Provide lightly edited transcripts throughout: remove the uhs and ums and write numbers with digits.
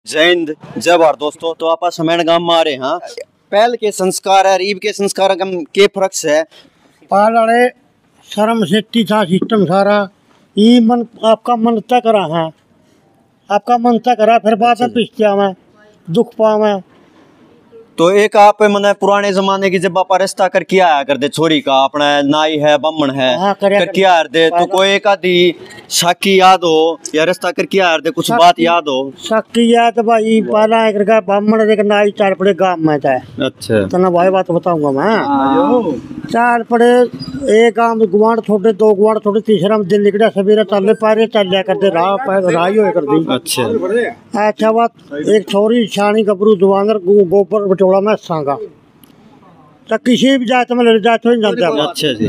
जय हिंद जय भारत दोस्तों। तो आप समेण गांव में आ रहे हैं। पहल के संस्कार है रीब के संस्कार का के फर्क है। पाले शर्म सेट्टी था सिस्टम सारा ये मन आपका मन तय करा है, आपका मन तय करा फिर बात है पिछतिया में दुख पावे। तो एक आप मैंने पुराने जमाने की जब आप रिश्ता कर किया आया करते छोरी का अपना नाई है बम्मन है हाँ, कर किया दे तो कोई एक आधी साकी याद हो या रिश्ता कर किया दे कुछ बात याद हो। साकी याद भाई पहला एक रखा बम्मन देख नाई चार पड़े गांव में था। अच्छा तना भाई बात बताऊंगा मैं। चार पड़े एक गांव में गुआड़ थोड़े दो गुआड़ थोड़े तीसरा में दिन निकला सवेरे चलने पारे चल करते राही हो कर दी। अच्छा अच्छा बात एक छोरी छानी गबरू दुआंदर गोबर बटोला में सांगा तो किसी भी जात में लड़ जात नहीं जानता। अच्छा जी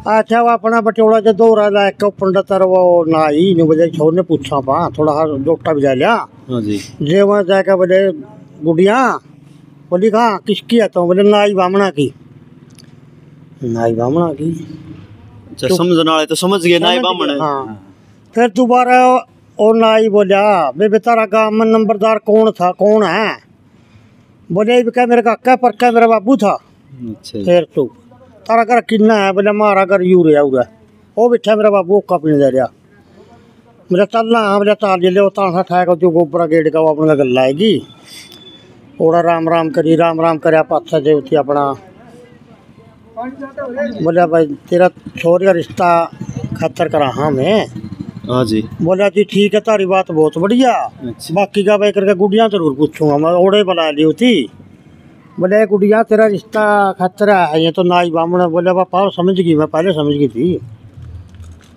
अच्छा वो अपना बटोला जो दो रहा है पंडित वो नाई नहीं बजे छोर ने पूछा पा थोड़ा हाँ डोटा भी जा लिया जे वहाँ जाकर बोले गुड़िया बोली कहाँ किसकी है तो बोले नाई बामणा की। नाई बामणा की अच्छा समझने वाले तो समझ गए नाई बामण। हाँ फिर दोबारा और नाई बोला बे बेतारा गाँव में नंबरदार कौन था कौन है। बोले क्या मेरे काका पर क्या मेरा बाबू था। अच्छा फिर तू तारा घर किन्ना है बोले मारा घर यू रहा हुआ वो बिठा मेरा बाबू ओका पीने दे रहा। मेरा चलना हाँ बोले ताल ले ताना ठाएगा जो गोबरा गेट का वो अपने गल आएगी ओड़ा राम राम कर पाछा देवती अपना बोले भाई तेरा छोरी का रिश्ता खतर करा हाँ मैं। हाँ जी बोला जी ठीक है तारी बात बहुत बढ़िया। अच्छा। बाकी का भाई करके गुड़िया जरूर पूछूंगा मैं ओड़े बुला ली होती। बोले गुड़िया तेरा रिश्ता खतरा है ये तो नाई बामण। बोले पापा समझ गई मैं पहले समझ गई थी।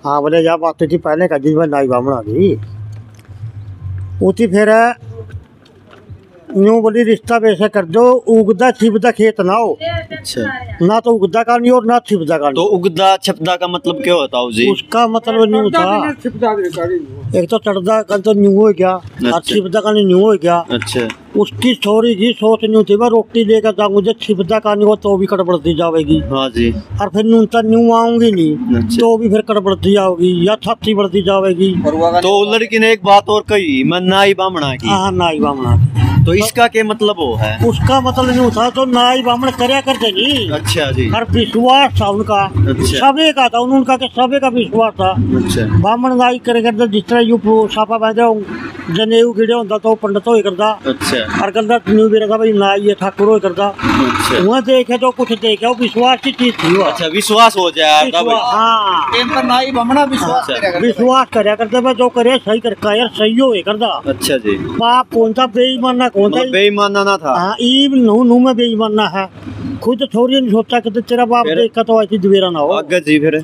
हाँ बोले जा बात थी पहले का दिन में नाई बामण आ गई उती फिर यूँ बोली रिश्ता वैसे कर दो उगदा छिपदा खेत ना हो। अच्छा ना तो उगदा का नहीं और ना छिपदा का तो नहीं। उगदा छपदा का मतलब क्या होता है जी। उसका मतलब न्यू था एक तो चढ़दा का तो न्यू हो गया और छिपदा का न्यू हो गया। अच्छा उसकी छोरी की सोच न्यू थी मैं रोटी लेकर जाऊंगी जब छिपदा का नहीं हो तो भी कड़बड़ती जाएगी। हाँ जी और फिर न्यू तो न्यू आऊंगी नहीं। अच्छा। तो भी फिर कड़बड़ती जाओगी या छाती बढ़ती जाएगी। तो लड़की ने एक बात और कही मैं नाई बामणा की। हाँ नाई बामणा तो इसका क्या मतलब वो है। उसका मतलब न्यू था तो नाई बामण करया करते नहीं। अच्छा जी और विश्वास था उनका। अच्छा। सबे का था उनका के सबे का विश्वास था। अच्छा बामण नाई करे करते जिस तरह यू सापा बांधे जनेऊ गिड़े होता तो पंडित हो करता। अच्छा और करता न्यू भी रखा भाई नाई ये ठाकुर हो करता। अच्छा वहाँ देखे तो कुछ देखे वो विश्वास की चीज थी। अच्छा विश्वास हो जाए हाँ नाई बामणा विश्वास विश्वास करे करते मैं जो करे सही कर यार सही हो करता। अच्छा जी पाप कौन सा बेईमान ना कौन सा बेईमाना ना था। हाँ ईब नू में बेईमाना है खुद थोड़ी नहीं सोचा कि तेरा बाप देखा तो ऐसी दुबेरा ना हो। आगे जी फिर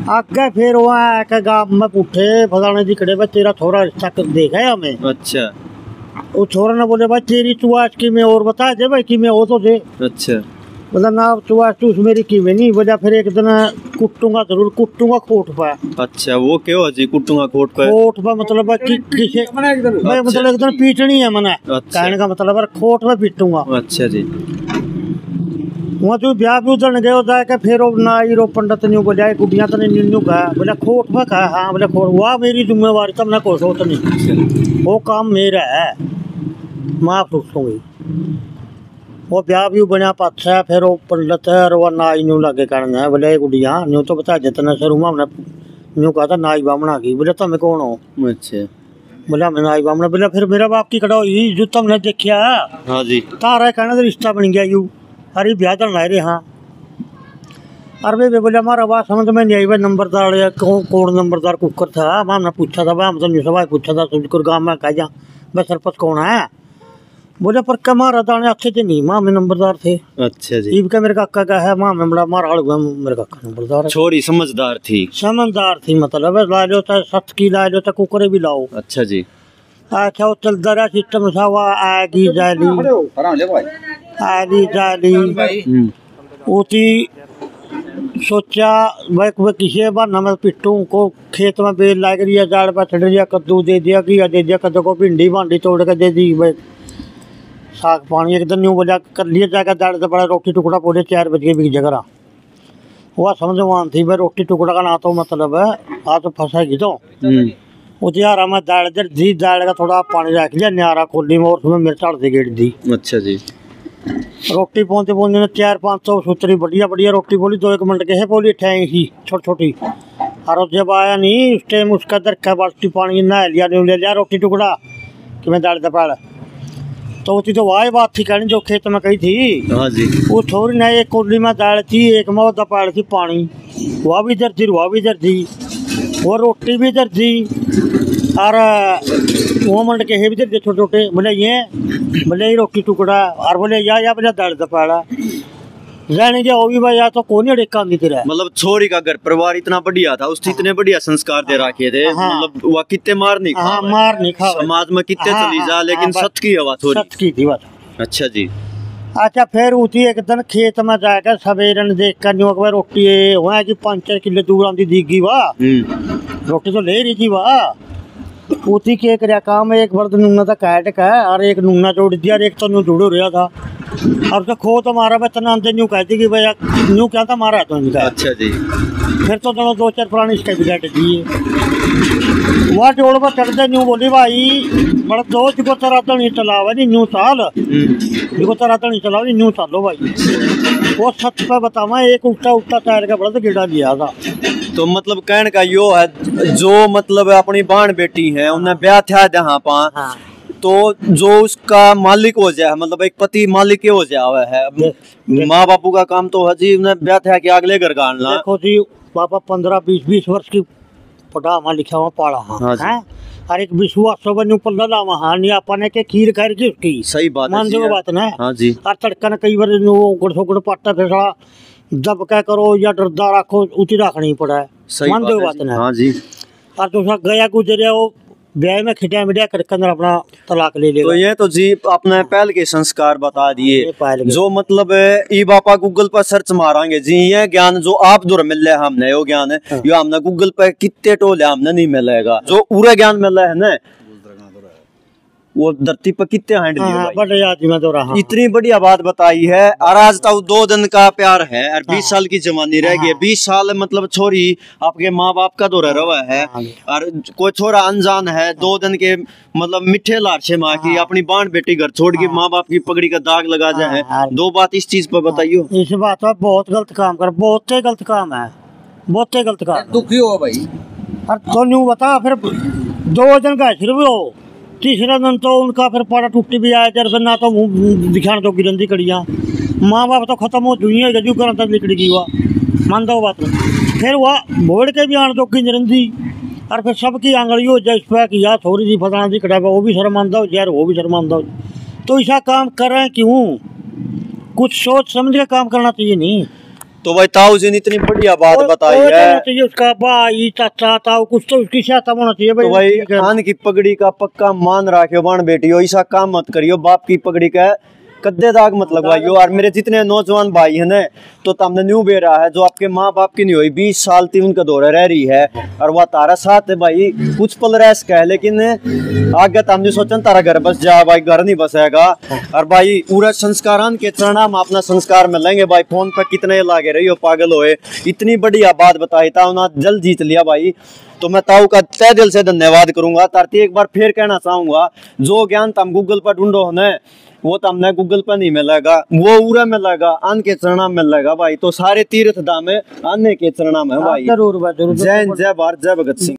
आगे फिर वहाँ के गाँव में पूछे फलाने जी खड़े तेरा थोड़ा रिश्ता देखा है हमें। अच्छा वो छोरा ने बोले भाई तेरी तू आज की मैं और बता दे भाई कि मैं हो तो दे। अच्छा बोला ना तू आज तू मेरी की में नहीं बोला फिर एक दिन कुटूंगा जरूर कुटूंगा कोट पे। अच्छा वो क्या हो जी कुटूंगा कोट पे। कोट पे मतलब किसे मतलब एक दिन पीटनी है मैंने। अच्छा। कहने का मतलब है कोट पे पीटूंगा। अच्छा जी वहाँ तू ब्याह भी उधर गए जाके फिर नाई रो पंडित ने बोला गुड़िया तो नहीं न्यू कहा बोला खोट पे कहा हाँ बोला खोट वाह मेरी जिम्मेवारी तब ना कोट हो तो नहीं वो काम मेरा है माँ पूछूंगी। वो ब्याह भी बना पाछा फिर वो पंडित है और वो नाई न्यू लगे करना है बोले गुड़िया न्यू तो बता जितना शुरू में हमने न्यू कहा था नाई बामणा की। बोले तुम कौन हो। अच्छा बोला मैं नाई बामणा। बोला फिर मेरा बाप की कड़ा हुई जो तुमने देखा। हाँ जी तारा कहना तो रिश्ता बन गया यू अरे ब्याह चल रहा रे। हाँ अरे वे बोले हमारा बात समझ में नहीं आई भाई नंबरदार या कौन नंबरदार कुकर था। हमने पूछा था भाई हम तो नहीं सवाई पूछा था तुझको गाँव में कह जा भाई सरपंच कौन है। बोले पर क्या मारा दाने अच्छे थे नहीं माँ में नंबरदार थे। अच्छा जी ईब का मेरे काका का है माँ में बड़ा मारा हुआ मेरे काका नंबरदार छोरी समझदार थी। समझदार थी मतलब ला लो चाहे 7 की ला लो चाहे कुकरे भी लाओ। अच्छा जी अच्छा वो चलता रहा सिस्टम सा हुआ आएगी जाली आली जाली उती सोचा भाई किसी बहाना मैं पिट्टू को खेत में बेल लाग रही है जाड़ पर चढ़ दिया कद्दू दे दिया घिया दे दिया कद्दू को भिंडी भांडी तोड़ के दे दी भाई साग पानी एक दिन यूँ बोला कर लिया जाकर दाड़ से बड़ा रोटी टुकड़ा बोले 4 बज के बिक जगह वह समझ मान थी भाई रोटी टुकड़ा का ना तो मतलब है आ तो फंसेगी तो उतियारा में दाल दी, दाल का थोड़ा पानी रख लिया न्यारा खोली में और उसमें मिर्च हल्दी गेट दी। अच्छा जी। रोटी पौंते पौंते ने 400-500 सूतरी बढ़िया बढ़िया रोटी बोली 2-1 मिनट के है बोली ठेंग ही छोटी छोटी। और जब आया नहीं उस टाइम उसका दरखा बाल्टी पानी नहा लिया नहीं ले लिया रोटी टुकड़ा कि मैं दाल दपाड़ तो उसी तो वही बात थी कहनी जो खेत में कही थी। हाँ जी। वो थोड़ी ना एक कोली में दाल थी, एक में वो दपाड़ थी पानी, वह भी इधर थी वह भी इधर थी, वो रोटी भी इधर थी और वो मंड के है भी इधर छोटे छोटे बोले ये रोटी टुकड़ा और बोले या बोले दाल दपाड़ा रहने के वो भी भाई या तो कौन ही काम नहीं तेरा। मतलब छोरी का घर परिवार इतना बढ़िया था, उसने इतने बढ़िया संस्कार दे रखे थे। मतलब वह कितने मार नहीं खा, मार नहीं खा समाज में कितने चली जा, लेकिन सच की हवा छोरी सच की थी बात। अच्छा जी। अच्छा फिर उसी एक दिन खेत में जाकर सवेरे देख कर न्यू रोटी वहाँ की 5-4 किलो दूर आती दिखी वाह रोटी तो ले रही थी वाह। उसी के क्या काम एक बर्द नूना था काट का और एक नूना जोड़ दिया और एक तो नू जुड़ो रहा था। अब तो खो तो मारा इतना अंदर न्यू कहती कि भैया न्यू क्या था मारा तो इनका। अच्छा जी। फिर तो दोनों 2-4 पुरानी इसका भी काट दिए वहाँ जोड़ पर चढ़ते न्यू बोली भाई बड़ा दो जिको तरह तो नहीं चलावा नहीं न्यू साल जिको तरह तो नहीं चलावा नहीं न्यू सालो भाई। वो सच पे बतावा एक उल्टा टायर का बड़ा तो गिरा दिया था। तो मतलब कहने का यो है जो मतलब अपनी बहन बेटी है उन्हें ब्याह था जहाँ पा तो जो उसका मालिक हो जाए मतलब एक पति मालिक हो जाए है माँ बापू का काम तो हजी उन्हें ब्याह था कि अगले घर का आना। देखो जी पापा 15-20 वर्ष की पढ़ा वहाँ लिखा वहाँ पढ़ा हाँ और एक विश्वास पल्ला वहाँ नहीं अपने के खीर खैर की उसकी सही बात मान जो बात ना। हाँ जी। और तड़का कई बार गुड़ पाटा फिर जब क्या करो या डरदा रखो उती रखनी पड़ा है मान जो बात ना। हाँ जी। और दूसरा गया गुजरे वो ब्याह में खिटिया मिटिया करके अंदर अपना तलाक ले लेगा। तो ये तो जी अपने पहल के संस्कार बता दिए जो मतलब ई बापा गूगल पर सर्च मारांगे जी ये ज्ञान जो आप दूर मिल रहा है हमने वो ज्ञान है यो हमने गूगल पर कितने टोले हमने नहीं मिलेगा जो पूरा ज्ञान मिल रहा है ना वो धरती पर कितने हैंडल इतनी बढ़िया बात बताई है। और आज तक 2 दिन का प्यार है और 20 साल की जवानी रह गई। 20 साल मतलब छोरी आपके माँ बाप का दौरा रवा है और कोई छोरा अनजान है 2 दिन के मतलब मिठे लारछे माँ की अपनी बहन बेटी घर छोड़ के माँ बाप की पगड़ी का दाग लगा जाए। 2 बात इस चीज पर बताइयो। इस बात पर बहुत गलत काम कर बहुत गलत काम है बहुत गलत काम दुखी हो भाई। और तो न्यू बता फिर 2 दिन का सिर्फ हो तीसरा दिन तो उनका फिर पारा टूटी भी आया फिर ना तो मुँह दिखाने तो गिरंदी कड़ियाँ माँ बाप तो खत्म हो चुकी है जजू करना तक निकल गई वह मान दो बात फिर वह भोड़ के भी आने तो की निरंदी और फिर सबकी आंगड़ी हो जाए इस पर कि यार थोड़ी सी फसाना दी कटा वो भी शर्मांदा हो यार वो भी शर्मांदा हो तो ऐसा काम कर रहे हैं क्यों कुछ सोच समझ के काम करना चाहिए नहीं। तो भाई ताऊ जी ने इतनी बढ़िया बात बताई है उसका भाई चाचा ताऊ कुछ तो उसकी सहायता होना चाहिए भाई। तो भाई खान की पगड़ी का पक्का मान रखे बहन बेटियों ऐसा काम मत करियो बाप की पगड़ी का कद्दे दाग मत लगवाइयो। और मेरे जितने नौजवान भाई है ना तो तुमने न्यू बे रहा है जो आपके माँ बाप की नहीं हुई 20 साल थी उनका दौरा रह रही है और वह तारा साथ है भाई कुछ पल रह सका है लेकिन आगे तुमने सोचन तारा घर बस जा भाई घर नहीं बसेगा। और भाई पूरा संस्कारान के चरणाम अपना संस्कार में लेंगे भाई फोन पर कितने लागे रही हो पागल होए इतनी बढ़िया बात बताई था ना जल जीत लिया भाई। तो मैं ताऊ का तहे दिल से धन्यवाद करूंगा। तारती एक बार फिर कहना चाहूंगा जो ज्ञान तुम गूगल पर ढूंढो है वो तुमने गूगल पर नहीं मिलेगा वो उरा मिलेगा अन्न के चरणा में मिलेगा भाई। तो सारे तीर्थ धाम है अन्न के चरणा में भाई। जरूर जय जय भारत जय भगत सिंह।